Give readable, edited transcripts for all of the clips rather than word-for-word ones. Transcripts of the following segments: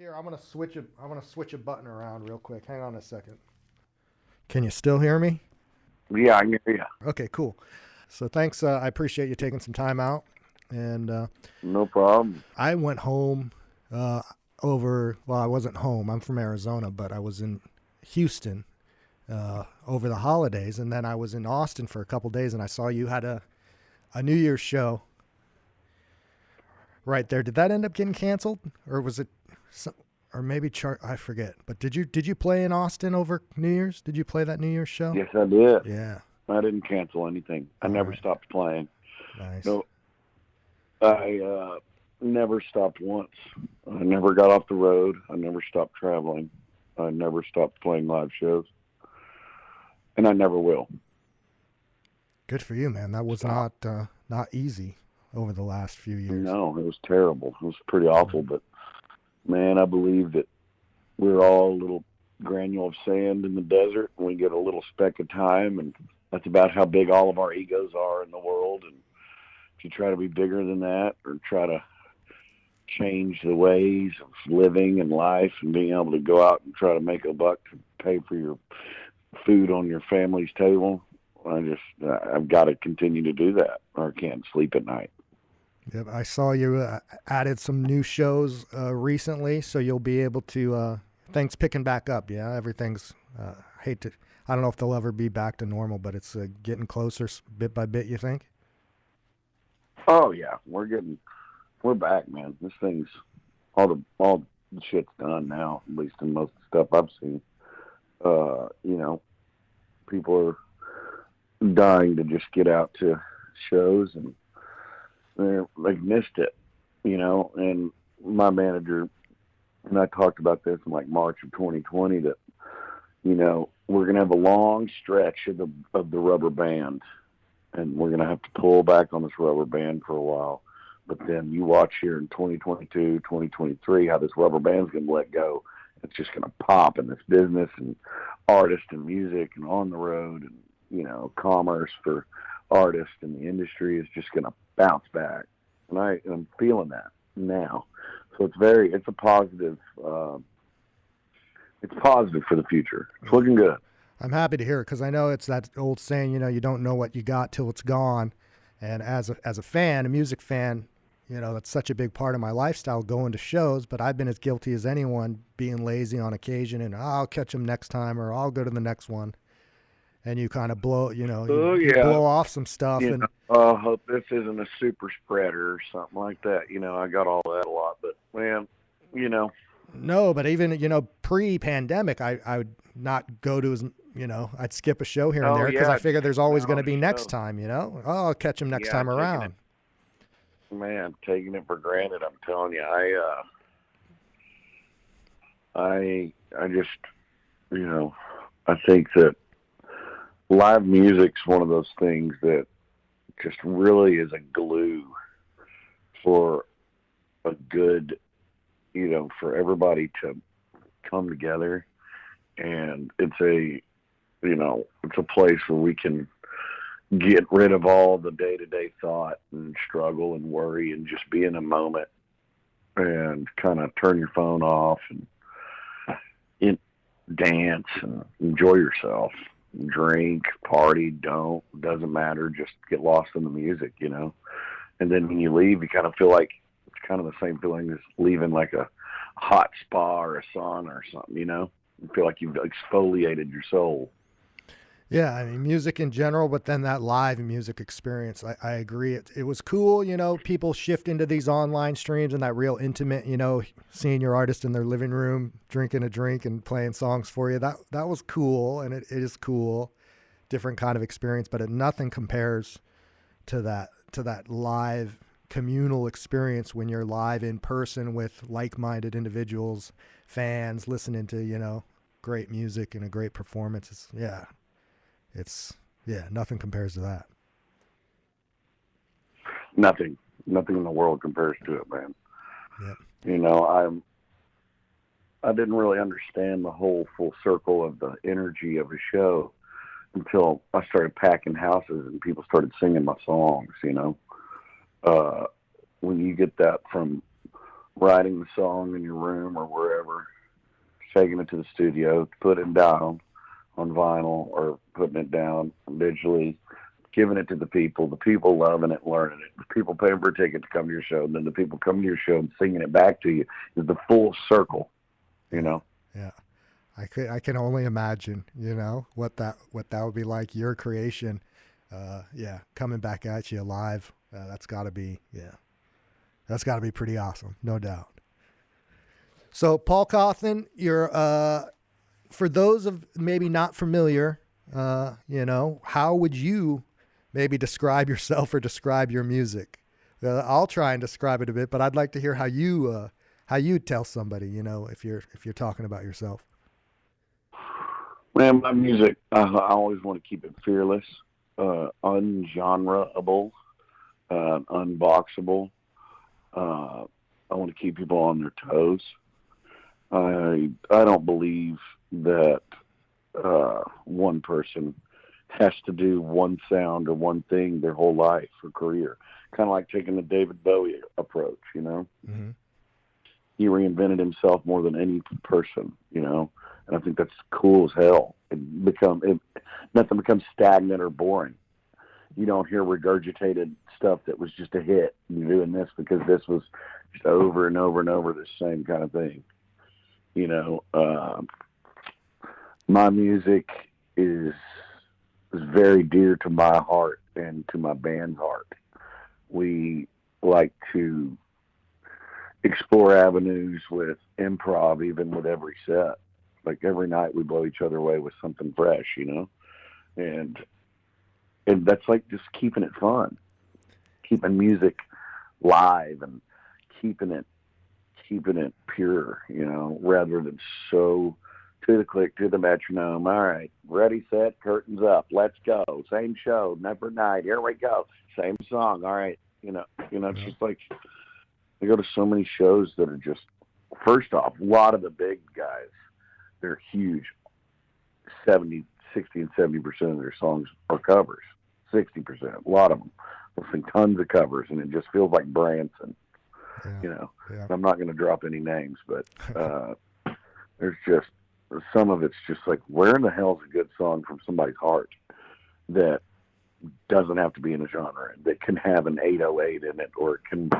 Here, I'm gonna switch a button around real quick. Hang on a second. Can you still hear me? Yeah, I can hear you. Okay, cool. So thanks. I appreciate you taking some time out. And No problem. I went home uh, well, I wasn't home. I'm from Arizona, but I was in Houston over the holidays, and then I was in Austin for a couple days, and I saw you had a New Year's show right there. Did that end up getting canceled, or was it? Or maybe I forget. But did you play in Austin over New Year's? Did you play that New Year's show? Yes, I did. Yeah. I didn't cancel anything. I All never right. stopped playing. Nice. No, I never stopped once. I never got off the road. I never stopped traveling. I never stopped playing live shows, and I never will. Good for you, man. That was Stop. not easy over the last few years. No, it was terrible. It was pretty awful. But man, I believe that we're all a little granule of sand in the desert, and we get a little speck of time, and that's about how big all of our egos are in the world. And if you try to be bigger than that, or try to change the ways of living and life and being able to go out and try to make a buck to pay for your food on your family's table, I've got to continue to do that, or I can't sleep at night. Yep, I saw you added some new shows recently, so you'll be able to. Things picking back up. Yeah, everything's. I don't know if they'll ever be back to normal, but it's getting closer bit by bit. You think? Oh yeah, we're back, man. This thing's all the shit's done now, at least in most of the stuff I've seen. People are dying to just get out to shows, and they've missed it, and my manager and I talked about this in like March of 2020 that, we're going to have a long stretch of the rubber band, and we're going to have to pull back on this rubber band for a while. But then you watch here in 2022, 2023, how this rubber band's going to let go. It's just going to pop in this business and artists and music and on the road, and, commerce for artists and the industry is just going to bounce back. And I'm feeling that now. So it's a positive, it's positive for the future. It's looking good. I'm happy to hear it because I know it's that old saying, you don't know what you got till it's gone. And as a fan, a music fan, that's such a big part of my lifestyle, going to shows. But I've been as guilty as anyone, being lazy on occasion, and I'll catch them next time, or I'll go to the next one. And you kind of blow, you blow off some stuff. I hope this isn't a super spreader or something like that. I got all that a lot, but man, No, but even, pre-pandemic, I would not go to as, I'd skip a show here and there because I figure there's always going to be next time, Oh, I'll catch him next time around. Man, taking it for granted. I'm telling you, I just, I think that live music's one of those things that just really is a glue for a good, for everybody to come together. And it's it's a place where we can get rid of all the day-to-day thought and struggle and worry and just be in a moment and kind of turn your phone off and dance and enjoy yourself. Drink, party, doesn't matter. Just get lost in the music, And then when you leave, you kind of feel like it's kind of the same feeling as leaving like a hot spa or a sauna or something, You feel like you've exfoliated your soul. Yeah, I mean, music in general, but then that live music experience, I agree. It was cool, people shift into these online streams and that real intimate, seeing your artist in their living room, drinking a drink and playing songs for you. That was cool, and it is cool, different kind of experience, but nothing compares to that live communal experience when you're live in person with like-minded individuals, fans, listening to, great music and a great performance. Nothing compares to that. Nothing in the world compares to it, man. Yep. I didn't really understand the whole full circle of the energy of a show until I started packing houses and people started singing my songs, When you get that from writing the song in your room or wherever, taking it to the studio, putting it down on vinyl or putting it down digitally, giving it to the people loving it, learning it, the people paying for a ticket to come to your show, and then the people coming to your show and singing it back to you is the full circle, you know? Yeah. I can only imagine, what that would be like, your creation. Coming back at you live. That's gotta be pretty awesome. No doubt. So Paul Cauthen, you're, for those of maybe not familiar, how would you maybe describe yourself or describe your music? I'll try and describe it a bit, but I'd like to hear how you tell somebody, if you're talking about yourself. Man, my music, I always want to keep it fearless, ungenreable, unboxable. I want to keep people on their toes. I don't believe that one person has to do one sound or one thing their whole life or career. Kind of like taking the David Bowie approach, Mm-hmm. He reinvented himself more than any person, and I think that's cool as hell. Nothing becomes stagnant or boring. You don't hear regurgitated stuff that was just a hit. You're doing this because this was just over and over and over the same kind of thing. My music is very dear to my heart and to my band's heart. We like to explore avenues with improv, even with every set. Like every night we blow each other away with something fresh, and that's like just keeping it fun, keeping music live and keeping it pure, rather than so to the click, to the metronome. All right, ready, set, curtains up, let's go. Same show, never night. Here we go. Same song. All right, it's just like I go to so many shows that are just, first off, a lot of the big guys, they're huge. 60 and 70% of their songs are covers. 60%, a lot of them. They'll sing tons of covers, and it just feels like Branson. Yeah. I'm not going to drop any names, but there's just, some of it's just like, where in the hell is a good song from somebody's heart that doesn't have to be in a genre, that can have an 808 in it, or it can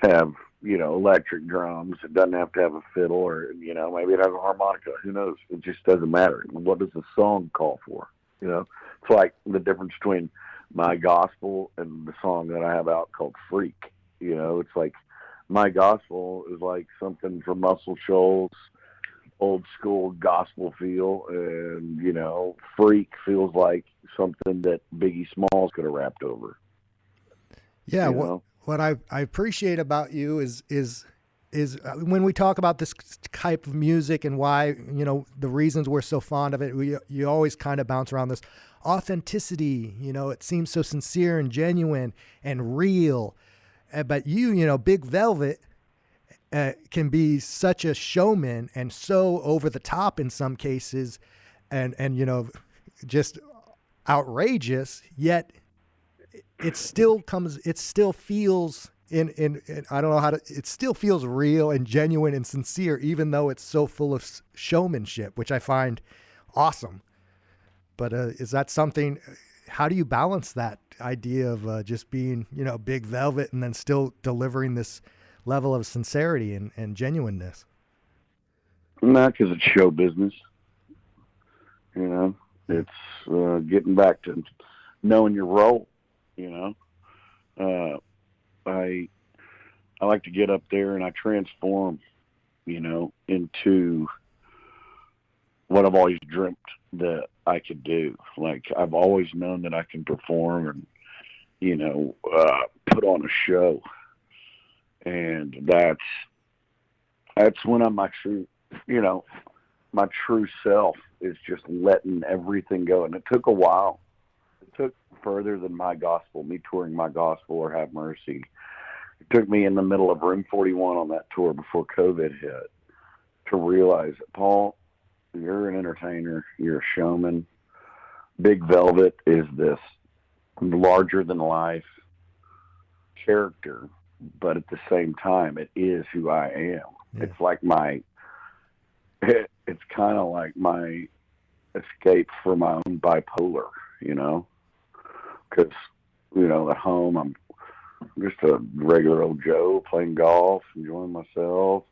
have, electric drums. It doesn't have to have a fiddle, or, maybe it has a harmonica. Who knows? It just doesn't matter. What does the song call for? It's like the difference between my gospel and the song that I have out called Freak. It's like my gospel is like something from Muscle Shoals, old school gospel feel, and Freak feels like something that Biggie Smalls could have rapped over. Yeah, what I appreciate about you is when we talk about this type of music and why, the reasons we're so fond of it, you always kind of bounce around this authenticity. It seems so sincere and genuine and real. But Big Velvet can be such a showman and so over the top in some cases, and just outrageous. Yet it still feels I don't know how to. It still feels real and genuine and sincere, even though it's so full of showmanship, which I find awesome. But is that something? How do you balance that idea of just being, Big Velvet and then still delivering this level of sincerity and genuineness? Not because it's show business. It's getting back to knowing your role. I like to get up there and I transform, into what I've always dreamt that I could do. Like, I've always known that I can perform and, put on a show. And that's when I'm my true, my true self is just letting everything go. And it took a while. It took further than my gospel, me touring my gospel or Have Mercy. It took me in the middle of Room 41 on that tour before COVID hit to realize that, Paul, you're an entertainer, you're a showman. Big Velvet is this larger than life character but at the same time, it is who I am. Yeah. It's like it's kind of like my escape from my own bipolar, you know, because, you know, at home, I'm just a regular old Joe playing golf, enjoying myself,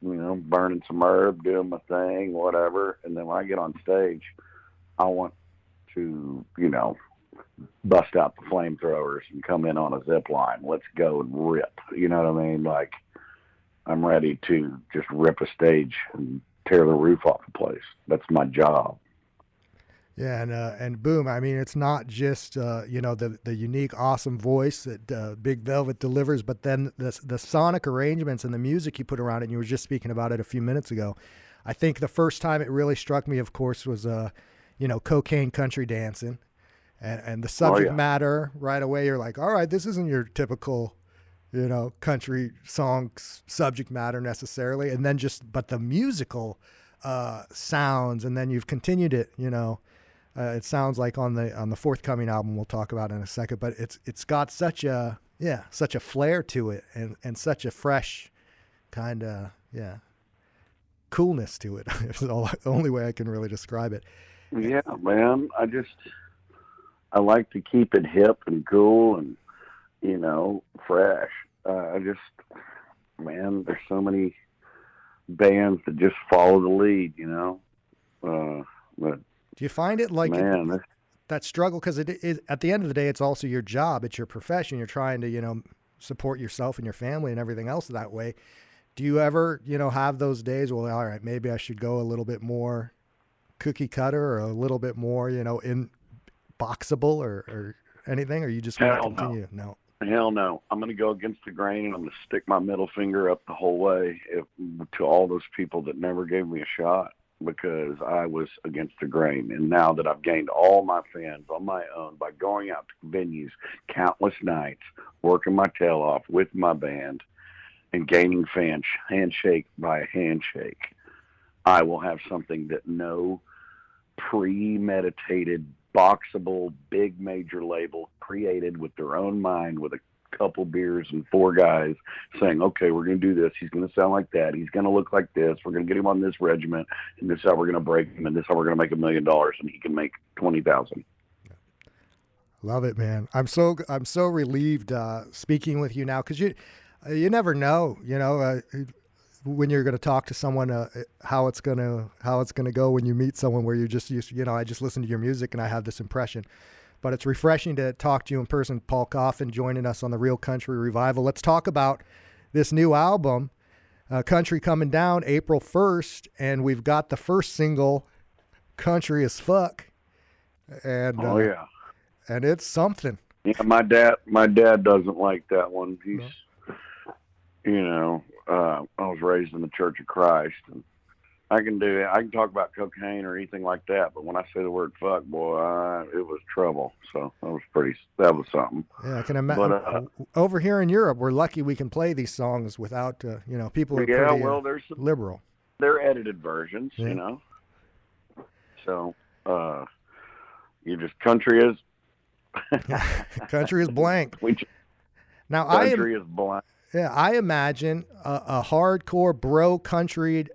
you know, burning some herb, doing my thing, whatever. And then when I get on stage, I want to, you know, bust out the flamethrowers and come in on a zip line. Let's go and rip. You know what I mean? Like, I'm ready to just rip a stage and tear the roof off the place. That's my job. Yeah, and boom, I mean, it's not just you know, the unique, awesome voice that Big Velvet delivers, but then the sonic arrangements and the music you put around it. And you were just speaking about it a few minutes ago. I think the first time it really struck me, of course, was you know, Cocaine Country Dancing, and the subject matter right away. You're like, all right, this isn't your typical, you know, country song subject matter necessarily, and then but the musical sounds, and then you've continued it, you know. It sounds like on the forthcoming album we'll talk about in a second, but it's got such a flair to it, and such a fresh kind of coolness to it. It's the only way I can really describe it. Yeah, man. I like to keep it hip and cool and, you know, fresh. Man, there's so many bands that just follow the lead, you know. But do you find it like man, that struggle? Because it is, at the end of the day, it's also your job. It's your profession. You're trying to, you know, support yourself and your family and everything else that way. Do you ever, you know, have those days, well, all right, maybe I should go a little bit more cookie cutter or a little bit more, you know, in boxable or anything, or you just want to continue? No. Hell no. I'm going to go against the grain, and I'm going to stick my middle finger up the whole way to all those people that never gave me a shot, because I was against the grain. And now that I've gained all my fans on my own by going out to venues countless nights, working my tail off with my band, and gaining fans handshake by handshake, I will have something that no premeditated, boxable, big major label created with their own mind with a couple beers and four guys saying, okay, we're going to do this. He's going to sound like that. He's going to look like this. We're going to get him on this regiment, and this is how we're going to break him, and this is how we're going to make $1 million, and he can make 20,000. Love it, man. I'm so relieved speaking with you now, because you never know, you know, when you're going to talk to someone, how it's going to go when you meet someone where you're just used to, you know, I just listen to your music and I have this impression. But it's refreshing to talk to you in person. Paul Cauthen joining us on the Real Country Revival. Let's talk about this new album, Country Coming Down, April 1st, and we've got the first single, Country as Fuck. And and it's something. Yeah, my dad doesn't like that one. He's, you know, I was raised in the Church of Christ, and I can talk about cocaine or anything like that, but when I say the word fuck, boy, it was trouble. So that was something. Yeah, I can imagine. But, over here in Europe, we're lucky we can play these songs without, you know, people are pretty there's some liberal. They're edited versions, you know. So, you just country is blank. Now country is blank. Yeah, I imagine a hardcore bro country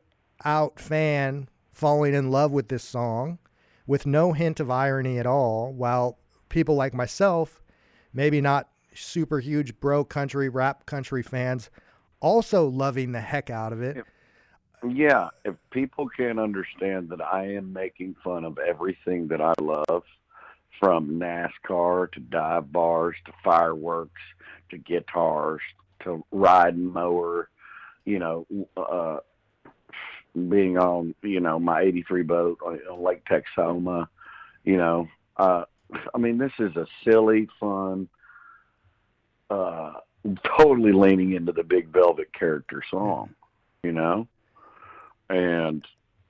out fan falling in love with this song with no hint of irony at all, while people like myself, maybe not super huge bro country, rap country fans, also loving the heck out of it. If people can't understand that I am making fun of everything that I love, from NASCAR to dive bars to fireworks to guitars to riding mower, you know, being on, you know, my 83 boat on Lake Texoma, you know, I mean, this is a silly, fun, totally leaning into the Big Velvet character song, you know, and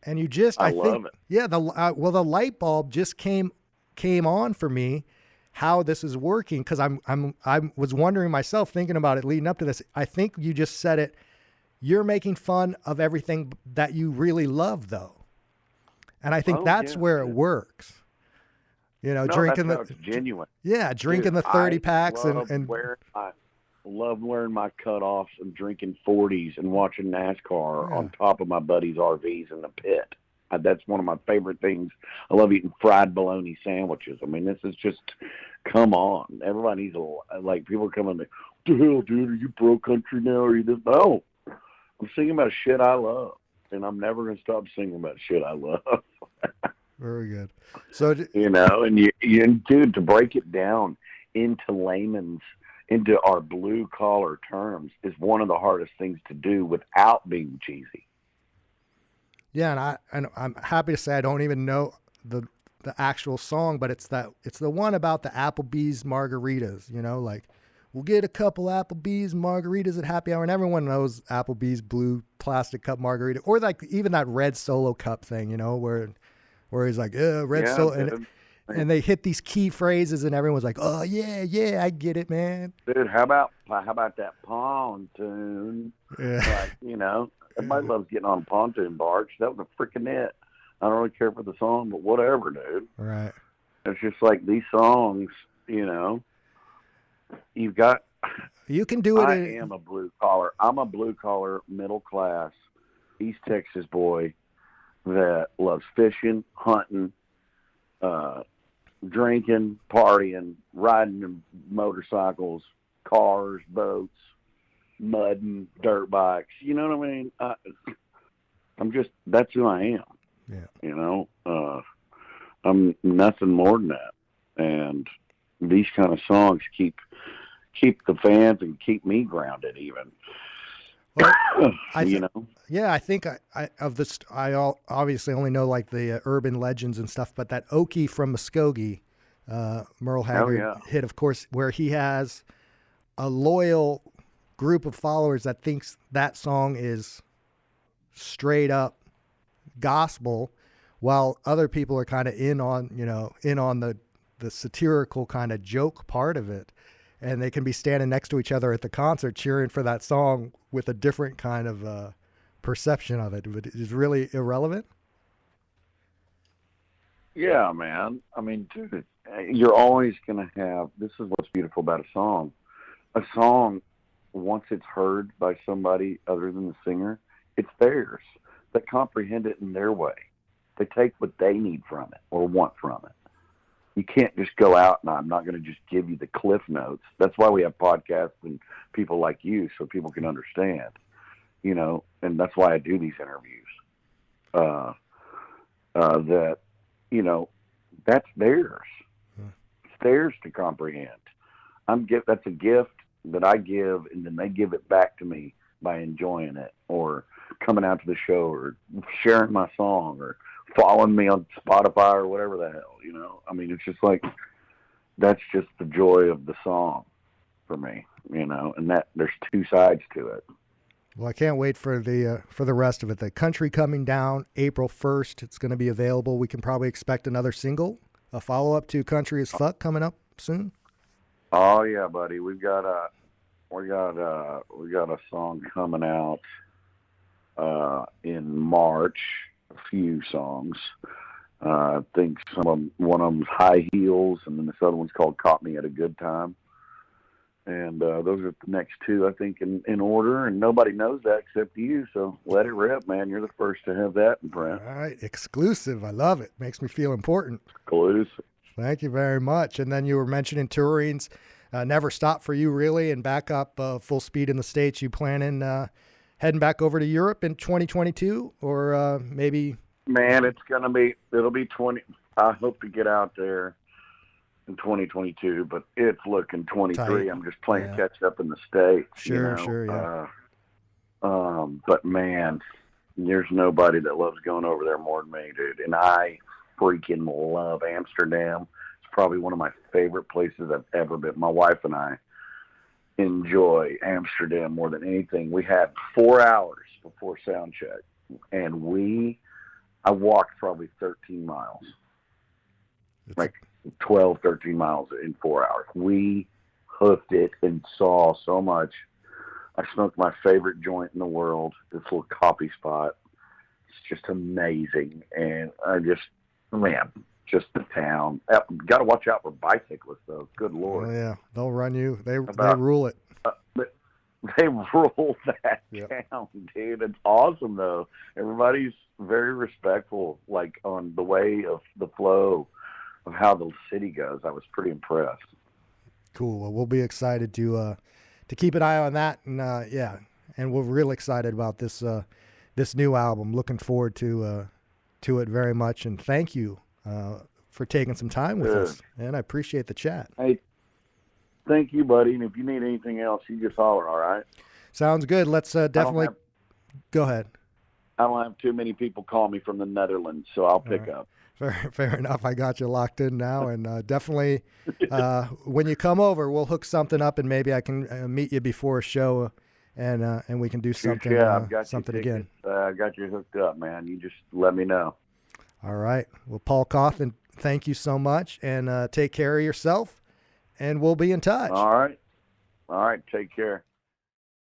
you just, I think, love it. Yeah, the light bulb just came on for me how this is working, because I was wondering myself, thinking about it leading up to this. I think you just said it. You're making fun of everything that you really love, though, and I think that's where it works. You know, drinking that's genuine. Yeah, drinking the 30 packs and wearing love wearing my cutoffs and drinking 40s and watching NASCAR Yeah. on top of my buddies' RVs in the pit. That's one of my favorite things. I love eating fried bologna sandwiches. I mean, this is just, come on. Everybody needs like, people are coming to, what the hell, dude? Are you pro country now? Are you this? No. I'm singing about shit I love. And I'm never going to stop singing about shit I love. Very good. So, You know, and dude, to break it down into our blue collar terms is one of the hardest things to do without being cheesy. yeah, and I'm happy to say I don't even know the actual song, but it's the one about the Applebee's margaritas. You know, like, we'll get a couple Applebee's margaritas at happy hour, and everyone knows Applebee's blue plastic cup margarita, or like even that red Solo cup thing. You know, where he's like, red Yeah, Solo, dude. and they hit these key phrases, and everyone's like, oh yeah, I get it, man. Dude, how about that pontoon? Yeah. Like, you know, everybody loves getting on a pontoon barge. That was a freaking hit. I don't really care for the song, but whatever, dude. Right. It's just like these songs, you know, you've got. You can do it. I am a blue collar. I'm a blue collar, middle class, East Texas boy that loves fishing, hunting, drinking, partying, riding motorcycles, cars, boats, mudding, dirt bikes. You know what I mean? That's who I am. Yeah. You know, I'm nothing more than that. And these kind of songs keep the fans and keep me grounded even. Well, you know? Yeah, I think I obviously only know like the urban legends and stuff, but that Okie from Muskogee, Merle Haggard hit, of course, where he has a loyal group of followers that thinks that song is straight up gospel, while other people are kind of in on the satirical kind of joke part of it. And they can be standing next to each other at the concert cheering for that song with a different kind of perception of it. But it's really irrelevant. Yeah, man. I mean, dude, you're always going to have, this is what's beautiful about a song. A song, once it's heard by somebody other than the singer, it's theirs. They comprehend it in their way. They take what they need from it or want from it. You can't just go out and I'm not going to just give you the cliff notes. That's why we have podcasts and people like you, so people can understand, you know, and that's why I do these interviews. That, you know, that's theirs. It's theirs to comprehend. That's a gift that I give, and then they give it back to me by enjoying it or coming out to the show or sharing my song or following me on Spotify or whatever the hell, you know. I mean, it's just like, that's just the joy of the song for me, you know, and that there's two sides to it. Well, I can't wait for the rest of it. The Country coming down April 1st. It's going to be available. We can probably expect another single, a follow-up to Country as Fuck coming up soon. Oh yeah, buddy. We got a song coming out in March. A few songs. I think one of them's High Heels, and then this other one's called Caught Me at a Good Time. And those are the next two, I think, in order. And nobody knows that except you, so let it rip, man. You're the first to have that in print. All right, exclusive. I love it. Makes me feel important. Exclusive. Thank you very much. And then you were mentioning tourings. Never stop for you, really, and back up full speed in the States. You planning heading back over to Europe in 2022, or maybe? Man, it'll be 20. I hope to get out there in 2022, but it's looking 23. Tight. I'm just playing catch up in the States. Sure, you know? sure, yeah. But man, there's nobody that loves going over there more than me, dude. And I freaking love Amsterdam. It's probably one of my favorite places I've ever been. My wife and I enjoy Amsterdam more than anything. We had 4 hours before sound check, and I walked probably 13 miles, like 12, 13 miles in 4 hours. We hoofed it and saw so much. I smoked my favorite joint in the world, this little coffee spot. It's just amazing. And just the town. Got to watch out for bicyclists, though. Good Lord. Oh, yeah, they'll run you. They rule it. But they roll that Yep. down, dude. It's awesome though. Everybody's very respectful, like on the way of the flow of how the city goes. I was pretty impressed. Cool. Well, we'll be excited to keep an eye on that, and yeah, and we're real excited about this new album. Looking forward to it very much, and thank you for taking some time with us. And I appreciate the chat. Hey, thank you, buddy. And if you need anything else, you just holler. All right. Sounds good. Let's definitely go ahead. I don't have too many people call me from the Netherlands, so I'll pick up. Fair enough. I got you locked in now, and definitely when you come over, we'll hook something up, and maybe I can meet you before a show, and we can do something. Yeah, I've got something you again. I got you hooked up, man. You just let me know. All right. Well, Paul Cauthen, thank you so much, and take care of yourself, and we'll be in touch. All right. All right. Take care.